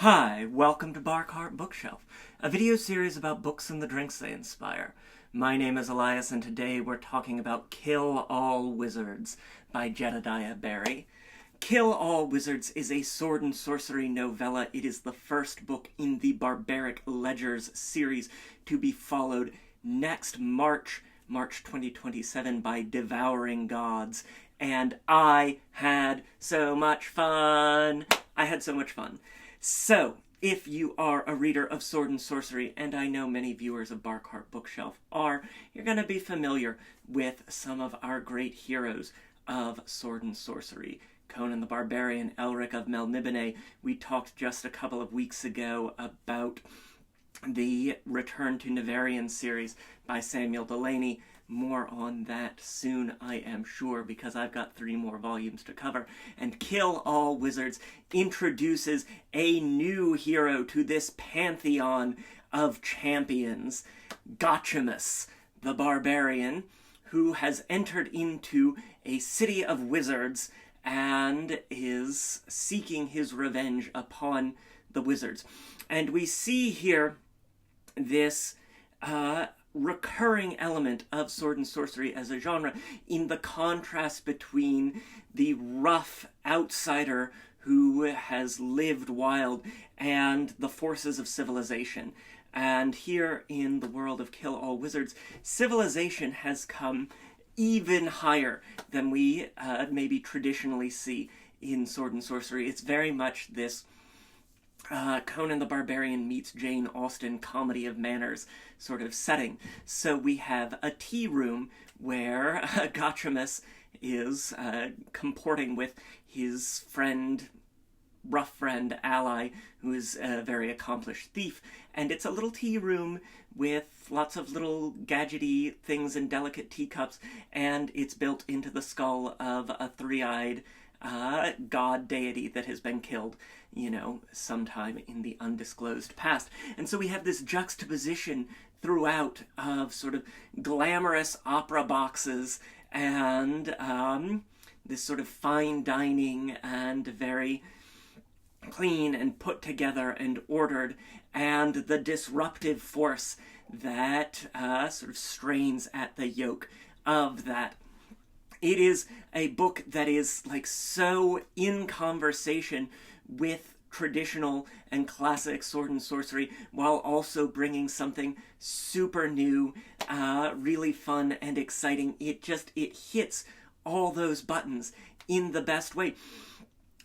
Hi, welcome to Barcart Bookshelf, a video series about books and the drinks they inspire. My name is Elias, and today we're talking about Kill All Wizards by Jedediah Berry. Kill All Wizards is a sword and sorcery novella. It is the first book in the Barbaric Ledgers series to be followed next March 2027, by Devouring Gods. And I had so much fun. So, if you are a reader of sword and sorcery, and I know many viewers of Barcart Bookshelf are, you're going to be familiar with some of our great heroes of sword and sorcery. Conan the Barbarian, Elric of Melniboné. We talked just a couple of weeks ago about the Return to Nivarian series by Samuel Delany. More on that soon, I am sure, because I've got 3 more volumes to cover. And Kill All Wizards introduces a new hero to this pantheon of champions, Gotchimus, the barbarian, who has entered into a city of wizards and is seeking his revenge upon the wizards. And we see here this recurring element of sword and sorcery as a genre in the contrast between the rough outsider who has lived wild and the forces of civilization. And here in the world of Kill All Wizards, civilization has come even higher than we maybe traditionally see in sword and sorcery. It's very much this Conan the Barbarian meets Jane Austen comedy of manners sort of setting. So we have a tea room where Gotchimus is comporting with his rough friend, ally, who is a very accomplished thief. And it's a little tea room with lots of little gadgety things and delicate teacups, and it's built into the skull of a three-eyed god deity that has been killed, sometime in the undisclosed past. And so we have this juxtaposition throughout of sort of glamorous opera boxes and this sort of fine dining and very clean and put together and ordered, and the disruptive force that sort of strains at the yoke of that. It is a book that is so in conversation with traditional and classic sword and sorcery, while also bringing something super new, really fun and exciting. It hits all those buttons in the best way.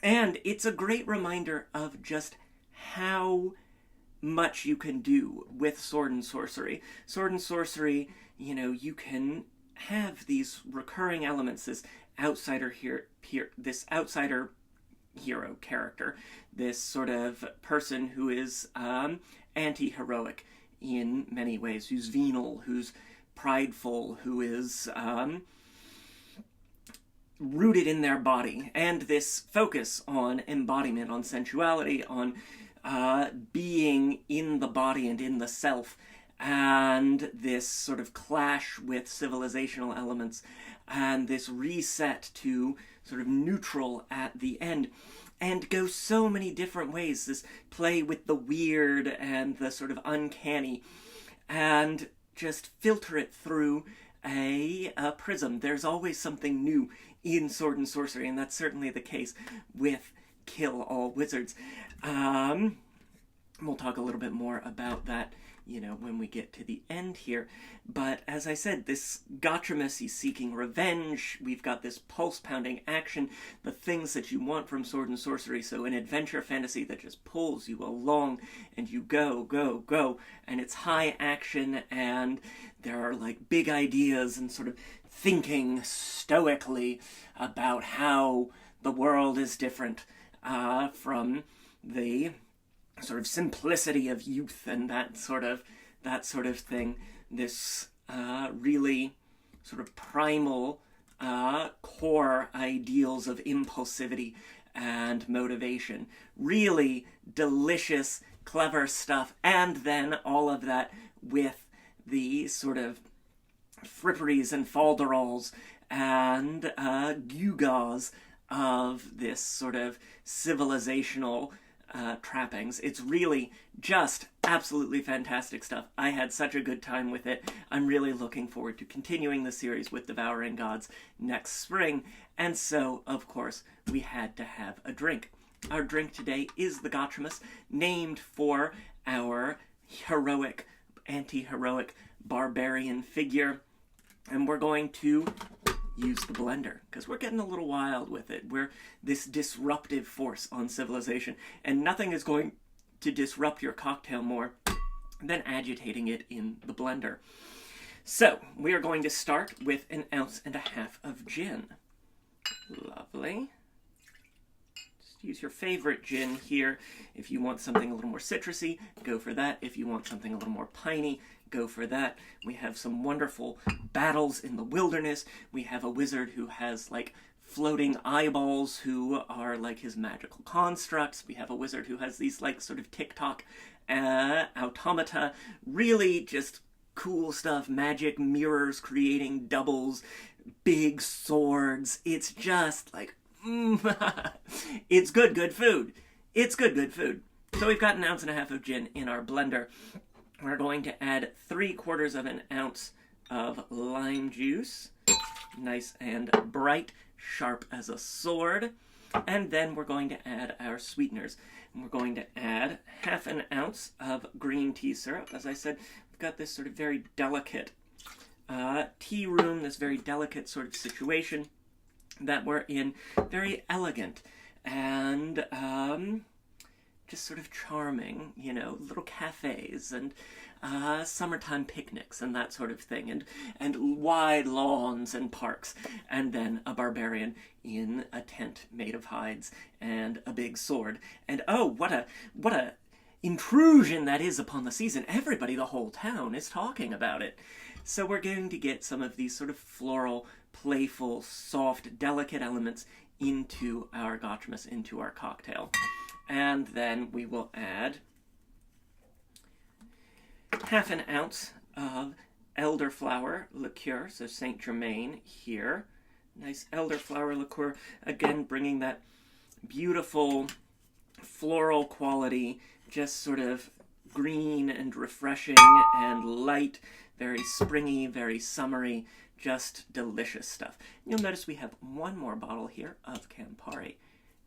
And it's a great reminder of just how much you can do with sword and sorcery. Sword and sorcery, you can have these recurring elements, this outsider hero character, this sort of person who is anti-heroic in many ways, who's venal, who's prideful, who is rooted in their body, and this focus on embodiment, on sensuality, on being in the body and in the self, and this sort of clash with civilizational elements, and this reset to sort of neutral at the end, and go so many different ways, this play with the weird and the sort of uncanny, and just filter it through a prism. There's always something new in sword and sorcery, and that's certainly the case with Kill All Wizards. We'll talk a little bit more about that when we get to the end here. But as I said, this Gotchimus, he's seeking revenge. We've got this pulse-pounding action, the things that you want from sword and sorcery. So an adventure fantasy that just pulls you along, and you go, go, go. And it's high action, and there are big ideas and sort of thinking stoically about how the world is different from the sort of simplicity of youth and that sort of thing. This really sort of primal core ideals of impulsivity and motivation. Really delicious, clever stuff, and then all of that with the sort of fripperies and falderols and gewgaws of this sort of civilizational trappings. It's really just absolutely fantastic stuff. I had such a good time with it. I'm really looking forward to continuing the series with Devouring Gods next spring. And so, of course, we had to have a drink. Our drink today is the Gotchimus, named for our heroic, anti-heroic barbarian figure. And we're going to use the blender, because we're getting a little wild with it. We're this disruptive force on civilization, and nothing is going to disrupt your cocktail more than agitating it in the blender. So, we are going to start with 1.5 ounces of gin. Lovely. Just use your favorite gin here. If you want something a little more citrusy, go for that. If you want something a little more piney, go for that. We have some wonderful battles in the wilderness. We have a wizard who has, like, floating eyeballs who are like his magical constructs. We have a wizard who has these, like, sort of TikTok automata. Really just cool stuff. Magic mirrors creating doubles, big swords. It's just like, it's good food. It's good food. So we've got 1.5 ounces of gin in our blender. We're going to add 3/4 ounce of lime juice, nice and bright, sharp as a sword. And then we're going to add our sweeteners. And we're going to add 1/2 ounce of green tea syrup. As I said, we've got this sort of very delicate tea room, this very delicate sort of situation that we're in. Very elegant and just sort of charming, you know, little cafes and summertime picnics and that sort of thing, and wide lawns and parks, and then a barbarian in a tent made of hides and a big sword. And oh, what a intrusion that is upon the season. Everybody, the whole town, is talking about it. So we're going to get some of these sort of floral, playful, soft, delicate elements into our Gotchimus, into our cocktail. And then we will add 1/2 ounce of elderflower liqueur, so Saint Germain here. Nice elderflower liqueur, again bringing that beautiful floral quality, just sort of green and refreshing and light, very springy, very summery, just delicious stuff. You'll notice we have one more bottle here of Campari.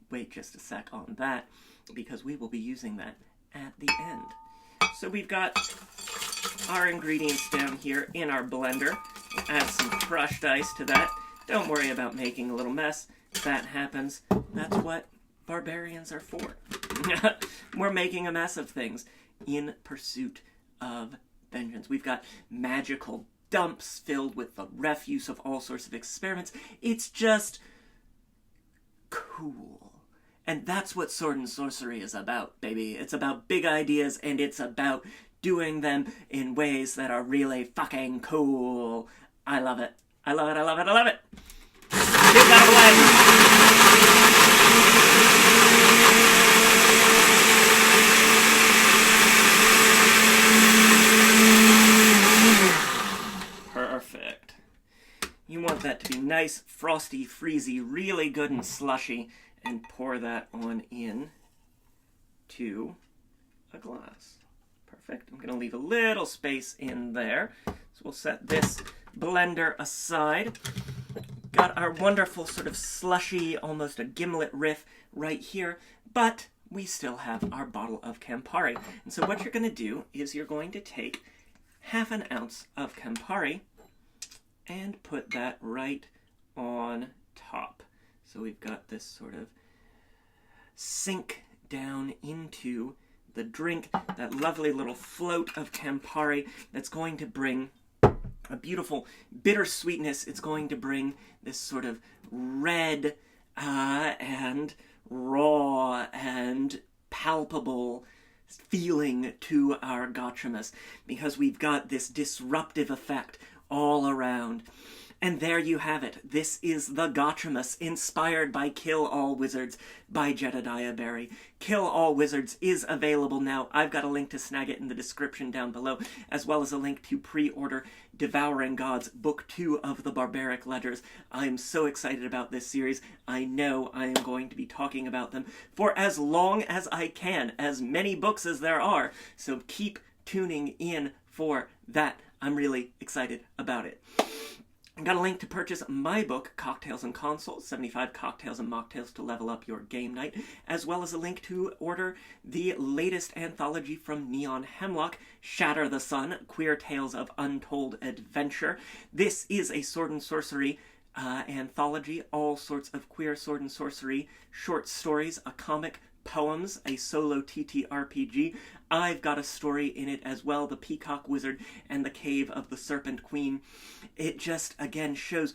Wait just a sec on that, because we will be using that at the end. So we've got our ingredients down here in our blender. We'll add some crushed ice to that. Don't worry about making a little mess. That happens. That's what barbarians are for. We're making a mess of things in pursuit of vengeance. We've got magical dumps filled with the refuse of all sorts of experiments. It's just cool. And that's what Sword and Sorcery is about, baby. It's about big ideas, and it's about doing them in ways that are really fucking cool. I love it. I love it, I love it, I love it. Get out of the way. Perfect. You want that to be nice, frosty, freezy, really good and slushy, and pour that on in to a glass. Perfect. I'm going to leave a little space in there. So we'll set this blender aside. Got our wonderful sort of slushy, almost a gimlet riff right here, but we still have our bottle of Campari. And so what you're going to do is you're going to take 1/2 ounce of Campari and put that right on top. So we've got this sort of sink down into the drink, that lovely little float of Campari that's going to bring a beautiful bitter sweetness. It's going to bring this sort of red and raw and palpable feeling to our Gotchimus, because we've got this disruptive effect all around. And there you have it. This is the Gotchimus, inspired by Kill All Wizards by Jedediah Berry. Kill All Wizards is available now. I've got a link to snag it in the description down below, as well as a link to pre-order Devouring Gods, Book 2 of the Barbaric Ledgers. I'm so excited about this series. I know I am going to be talking about them for as long as I can, as many books as there are, so keep tuning in for that. I'm really excited about it. I've got a link to purchase my book, Cocktails and Consoles, 75 Cocktails and Mocktails to Level Up Your Game Night, as well as a link to order the latest anthology from Neon Hemlock, Shatter the Sun, Queer Tales of Untold Adventure. This is a sword and sorcery anthology, all sorts of queer sword and sorcery, short stories, a comic, poems, a solo TTRPG. I've got a story in it as well, The Peacock Wizard and the Cave of the Serpent Queen. It just, again, shows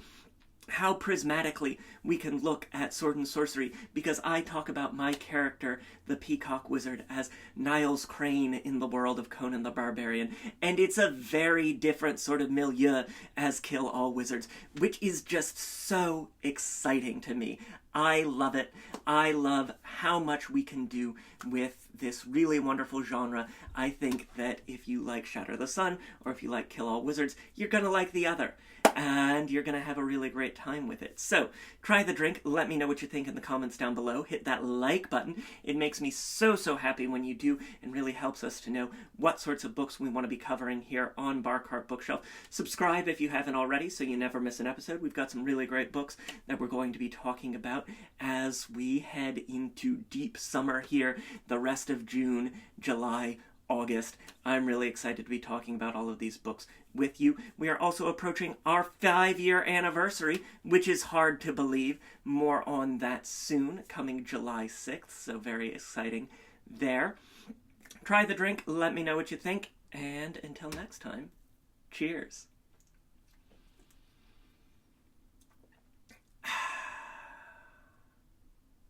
how prismatically we can look at sword and sorcery, because I talk about my character, the Peacock Wizard, as Niles Crane in the world of Conan the Barbarian, and it's a very different sort of milieu as Kill All Wizards, which is just so exciting to me. I love it. I love how much we can do with this really wonderful genre. I think that if you like Shatter the Sun, or if you like Kill All Wizards, you're going to like the other, and you're going to have a really great time with it. So, try the drink. Let me know what you think in the comments down below. Hit that like button. It makes me so happy when you do, and really helps us to know what sorts of books we want to be covering here on Barkheart Bookshelf. Subscribe if you haven't already, so you never miss an episode. We've got some really great books that we're going to be talking about as we head into deep summer here, the rest of June, July, August. I'm really excited to be talking about all of these books with you. We are also approaching our 5-year anniversary, which is hard to believe. More on that soon, coming July 6th, so very exciting there. Try the drink, let me know what you think, and until next time, cheers.